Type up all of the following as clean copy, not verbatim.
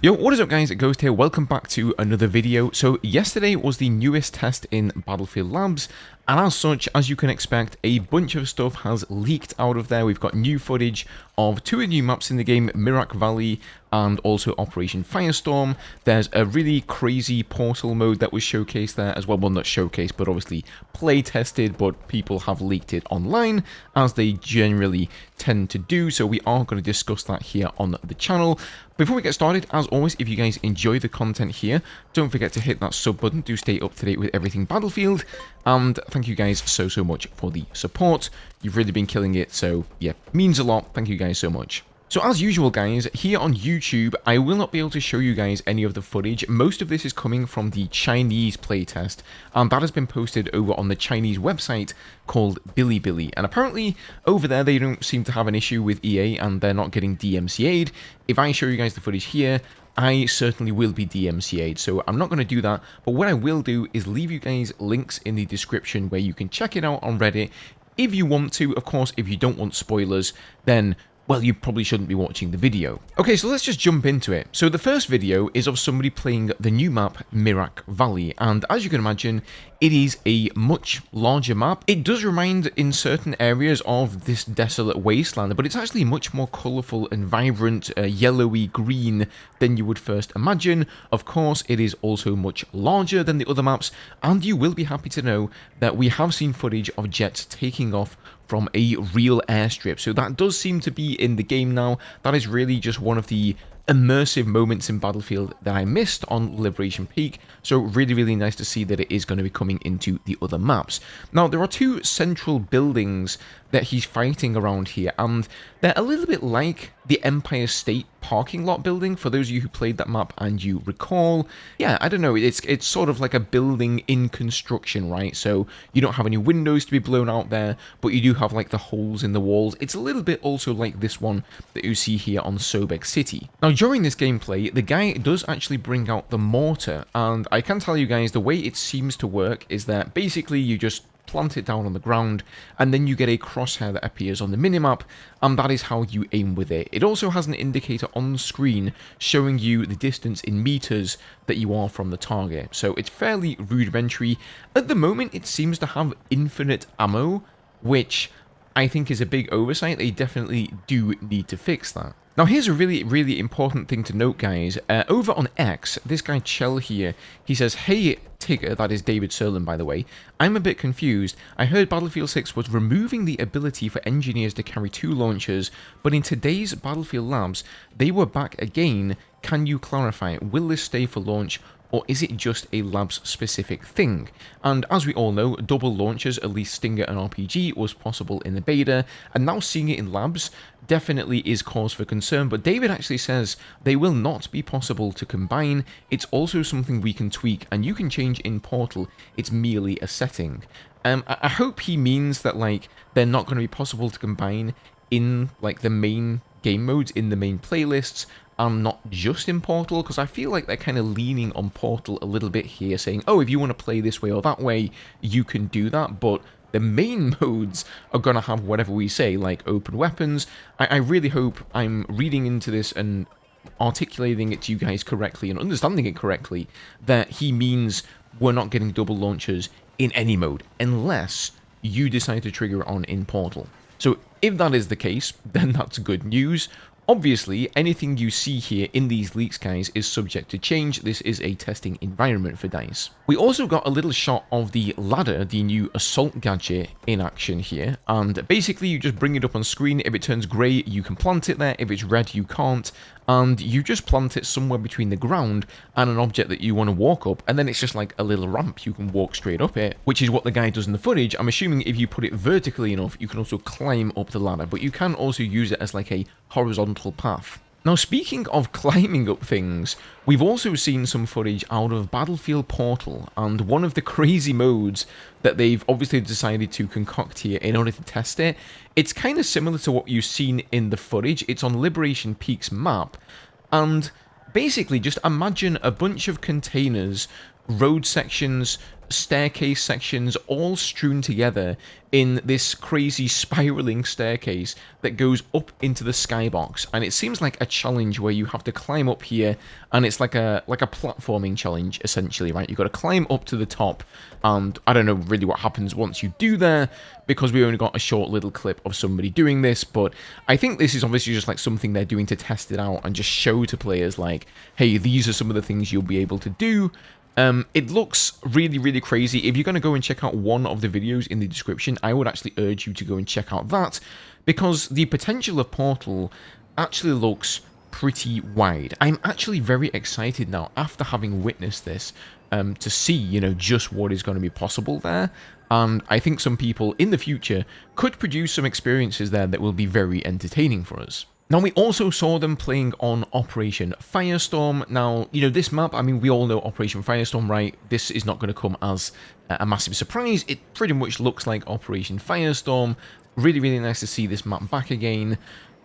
Yo, what is up guys, Ghost here, welcome back to another video. So yesterday was the newest test in Battlefield Labs, and as such, as you can expect, a bunch of stuff has leaked out of there. We've got new footage of two new maps in the game, Mira Valley and also Operation Firestorm. There's a really crazy portal mode that was showcased there as well. Well, not showcased, but obviously play tested, but people have leaked it online, as they generally tend to do. So we are going to discuss that here on the channel. Before we get started, as always, if you guys enjoy the content here, don't forget to hit that sub button to stay up to date with everything Battlefield. And thank you guys so much for the support. You've really been killing it, so yeah, means a lot. Thank you guys so much. So as usual guys, here on YouTube, I will not be able to show you guys any of the footage. Most of this is coming from the Chinese playtest, and that has been posted over on the Chinese website called Bilibili. And apparently over there they don't seem to have an issue with EA and they're not getting DMCA'd. If I show you guys the footage here, I certainly will be DMCA'd, so I'm not going to do that. But what I will do is leave you guys links in the description where you can check it out on Reddit if you want to. Of course, if you don't want spoilers, then well, you probably shouldn't be watching the video. Okay, so let's just jump into it. So the first video is of somebody playing the new map, Mira Valley, and as you can imagine, it is a much larger map. It does remind in certain areas of this desolate wasteland, but it's actually much more colourful and vibrant, yellowy green than you would first imagine. Of course, it is also much larger than the other maps, and you will be happy to know that we have seen footage of jets taking off from a real airstrip. So that does seem to be in the game now. That is really just one of the immersive moments in Battlefield that I missed on Liberation Peak. So really nice to see that it is going to be coming into the other maps. Now, there are two central buildings that he's fighting around here, and they're a little bit like the Empire State parking lot building, for those of you who played that map and you recall. Yeah, I don't know, it's sort of like a building in construction, right? So you don't have any windows to be blown out there, but you do have like the holes in the walls. It's a little bit also like this one that you see here on Sobek City. Now, during this gameplay, the guy does actually bring out the mortar, and I can tell you guys the way it seems to work is that basically you just plant it down on the ground, and then you get a crosshair that appears on the minimap, and that is how you aim with it. It also has an indicator on screen showing you the distance in meters that you are from the target, so it's fairly rudimentary. At the moment, it seems to have infinite ammo, which I think is a big oversight. They definitely do need to fix that. Now, here's a really important thing to note, guys. Over on X, this guy Chell here, he says, "Hey Tigger," that is David Serlin, by the way, "I'm a bit confused. I heard Battlefield 6 was removing the ability for engineers to carry two launchers, but in today's Battlefield Labs, they were back again. Can you clarify? Will this stay for launch, or is it just a labs specific thing?" And as we all know, double launchers, at least Stinger and RPG, was possible in the beta, and now seeing it in labs definitely is cause for concern. But David actually says they will not be possible to combine. It's also something we can tweak and you can change in Portal. It's merely a setting. I hope he means that like they're not going to be possible to combine in like the main game modes, in the main playlists, and not just in Portal, because I feel like they're kind of leaning on Portal a little bit here, saying, oh, if you want to play this way or that way, you can do that, but the main modes are going to have whatever we say, like open weapons. I really hope I'm reading into this and articulating it to you guys correctly and understanding it correctly, that he means we're not getting double launchers in any mode, unless you decide to trigger it on in Portal. So if that is the case, then that's good news. Obviously, anything you see here in these leaks, guys, is subject to change. This is a testing environment for DICE. We also got a little shot of the ladder, the new assault gadget, in action here. And basically, you just bring it up on screen. If it turns grey, you can plant it there. If it's red, you can't. And you just plant it somewhere between the ground and an object that you want to walk up, and then it's just like a little ramp. You can walk straight up it, which is what the guy does in the footage. I'm assuming if you put it vertically enough, you can also climb up the ladder, but you can also use it as like a horizontal path. Now, speaking of climbing up things, we've also seen some footage out of Battlefield Portal, and one of the crazy modes that they've obviously decided to concoct here in order to test it, it's kind of similar to what you've seen in the footage. It's on Liberation Peak's map, and basically just imagine a bunch of containers, road sections, staircase sections all strewn together in this crazy spiraling staircase that goes up into the skybox, and it seems like a challenge where you have to climb up here, and it's like a platforming challenge essentially, right? You've got to climb up to the top, and I don't know really what happens once you do there, because we only got a short little clip of somebody doing this, but I think this is obviously just like something they're doing to test it out and just show to players like, hey, these are some of the things you'll be able to do. It looks really, really crazy. If you're going to go and check out one of the videos in the description, I would actually urge you to go and check out that, because the potential of Portal actually looks pretty wide. I'm actually very excited now, after having witnessed this, to see, you know, just what is going to be possible there. And I think some people in the future could produce some experiences there that will be very entertaining for us. Now, we also saw them playing on Operation Firestorm. Now, you know, this map, I mean, we all know Operation Firestorm, right? This is not going to come as a massive surprise. It pretty much looks like Operation Firestorm. Really, really nice to see this map back again.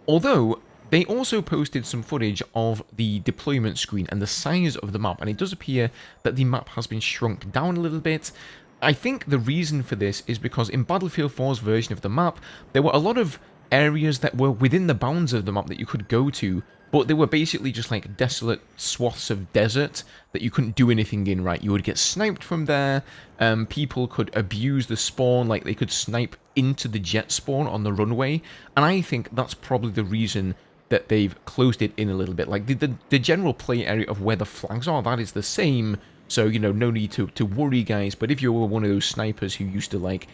Although, they also posted some footage of the deployment screen and the size of the map, and it does appear that the map has been shrunk down a little bit. I think the reason for this is because in Battlefield 4's version of the map, there were a lot of areas that were within the bounds of the map that you could go to, but they were basically just like desolate swaths of desert that you couldn't do anything in, right? You would get sniped from there, people could abuse the spawn, like they could snipe into the jet spawn on the runway, and I think that's probably the reason that they've closed it in a little bit. Like the general play area of where the flags are, that is the same, so, you know, no need to worry, guys. But if you were one of those snipers who used to like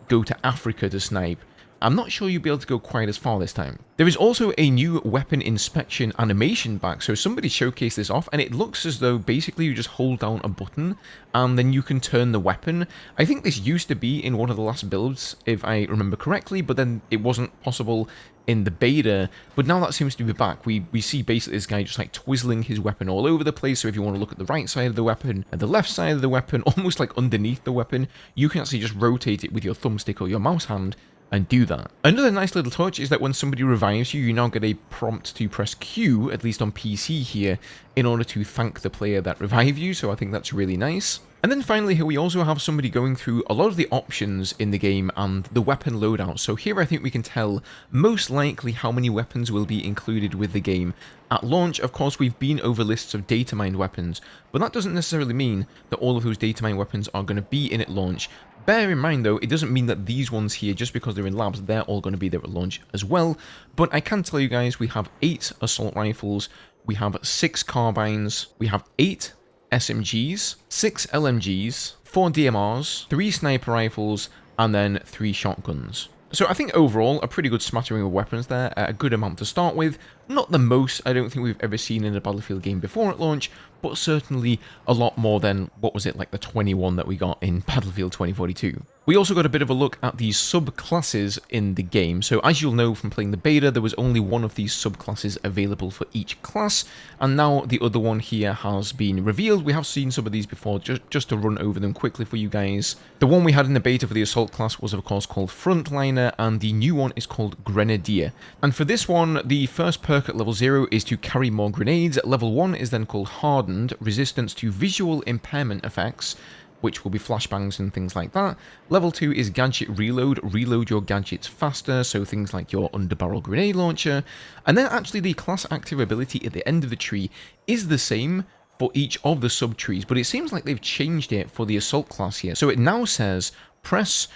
go to Africa to snipe, I'm not sure you'll be able to go quite as far this time. There is also a new weapon inspection animation back, so somebody showcased this off, and it looks as though basically you just hold down a button, and then you can turn the weapon. I think this used to be in one of the last builds, if I remember correctly, but then it wasn't possible in the beta, but now that seems to be back. We see basically this guy just like twizzling his weapon all over the place, so if you want to look at the right side of the weapon, and the left side of the weapon, almost like underneath the weapon, you can actually just rotate it with your thumbstick or your mouse hand, and do that. Another nice little touch is that when somebody revives you, you now get a prompt to press Q, at least on PC here, in order to thank the player that revived you, so I think that's really nice. And then finally here we also have somebody going through a lot of the options in the game and the weapon loadout. So here I think we can tell most likely how many weapons will be included with the game. At launch, of course, we've been over lists of data mined weapons, but that doesn't necessarily mean that all of those data mined weapons are going to be in at launch. Bear in mind though, it doesn't mean that these ones here, just because they're in labs, they're all going to be there at launch as well. But I can tell you guys, we have 8 assault rifles, we have 6 carbines, we have 8 SMGs, 6 LMGs, 4 DMRs, 3 sniper rifles, and then 3 shotguns. So I think overall, a pretty good smattering of weapons there, a good amount to start with. Not the most I don't think we've ever seen in a Battlefield game before at launch, but certainly a lot more than, what was it, like the 21 that we got in Battlefield 2042. We also got a bit of a look at these subclasses in the game. So as you'll know from playing the beta, there was only one of these subclasses available for each class, and now the other one here has been revealed. We have seen some of these before, just to run over them quickly for you guys. The one we had in the beta for the assault class was of course called Frontliner, and the new one is called Grenadier. And for this one, the first perk at level 0 is to carry more grenades. Level 1 is then called Hardened, resistance to visual impairment effects, which will be flashbangs and things like that. Level 2 is Gadget Reload, reload your gadgets faster, so things like your underbarrel grenade launcher. And then actually the class active ability at the end of the tree is the same for each of the sub-trees, but it seems like they've changed it for the assault class here. So it now says press,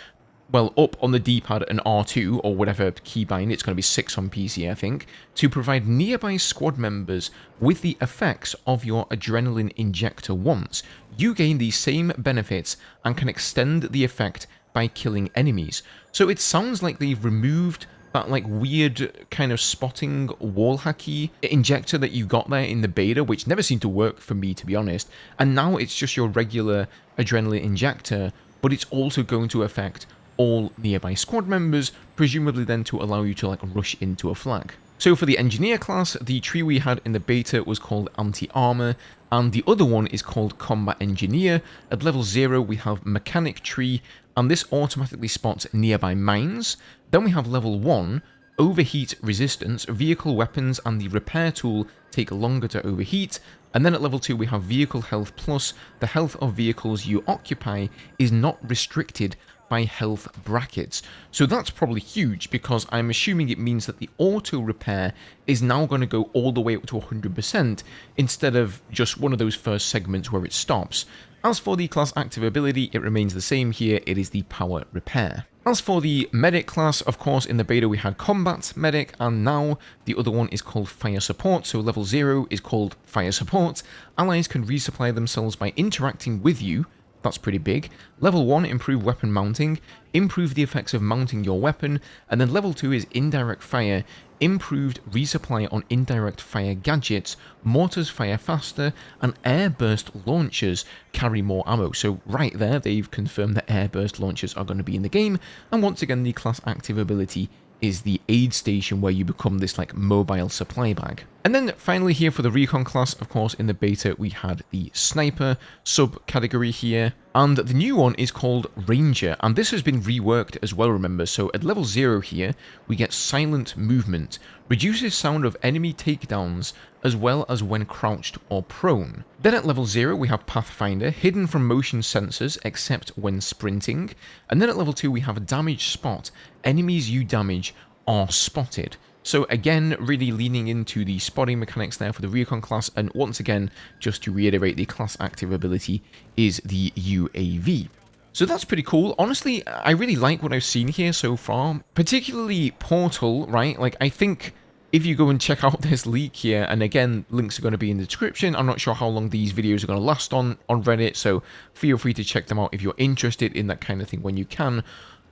well, up on the D-pad and R2, or whatever keybind, it's going to be 6 on PC, I think, to provide nearby squad members with the effects of your adrenaline injector once. You gain these same benefits and can extend the effect by killing enemies. So it sounds like they've removed that like weird kind of spotting wall hacky injector that you got there in the beta, which never seemed to work for me, to be honest, and now it's just your regular adrenaline injector, but it's also going to affect all nearby squad members, presumably then to allow you to like rush into a flag. So for the engineer class, the tree we had in the beta was called anti-armor, and the other one is called combat engineer. At level 0 we have mechanic tree, and this automatically spots nearby mines. Then we have level 1, overheat resistance, vehicle weapons and the repair tool take longer to overheat. And then at level 2 we have vehicle health plus, the health of vehicles you occupy is not restricted by health brackets. So that's probably huge, because I'm assuming it means that the auto repair is now going to go all the way up to 100% instead of just one of those first segments where it stops. As for the class active ability, it remains the same here, it is the power repair. As for the medic class, of course in the beta we had combat medic, and now the other one is called fire support. So level 0 is called fire support. Allies can resupply themselves by interacting with you. That's pretty big. Level 1, improve weapon mounting, improve the effects of mounting your weapon, and then level 2 is indirect fire, improved resupply on indirect fire gadgets, mortars fire faster, and airburst launchers carry more ammo. So right there, they've confirmed that airburst launchers are going to be in the game, and once again, the class active ability is the aid station where you become this like mobile supply bag. And then finally here for the recon class, of course in the beta we had the sniper subcategory here, and the new one is called ranger, and this has been reworked as well, remember. So at level 0 here we get silent movement, reduces sound of enemy takedowns as well as when crouched or prone. Then at level 0 we have pathfinder, hidden from motion sensors except when sprinting, and then at level 2 we have a damage spot, enemies you damage are spotted. So again, really leaning into the spotting mechanics there for the recon class, and once again, just to reiterate, the class active ability is the UAV. So that's pretty cool. Honestly, I really like what I've seen here so far, particularly Portal, right? Like, I think if you go and check out this leak here, and again, links are going to be in the description. I'm not sure how long these videos are going to last on Reddit, so feel free to check them out if you're interested in that kind of thing when you can.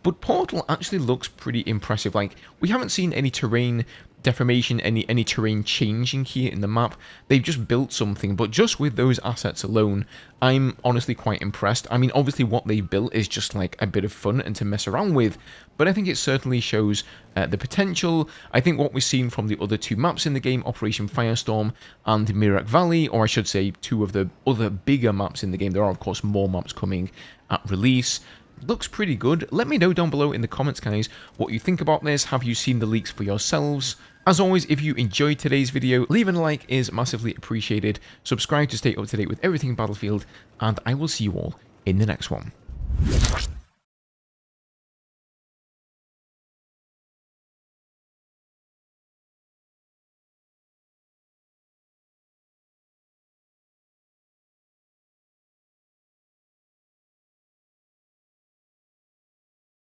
But Portal actually looks pretty impressive. Like, we haven't seen any terrain deformation, any terrain changing here in the map. They've just built something, but just with those assets alone, I'm honestly quite impressed. I mean, obviously what they built is just like a bit of fun and to mess around with, but I think it certainly shows the potential. I think what we've seen from the other 2 maps in the game, Operation Firestorm and Mira Valley, or I should say 2 of the other bigger maps in the game, there are of course more maps coming at release, looks pretty good. Let me know down below in the comments, guys, what you think about this. Have you seen the leaks for yourselves? As always, if you enjoyed today's video, leaving a like is massively appreciated. Subscribe to stay up to date with everything Battlefield, and I will see you all in the next one.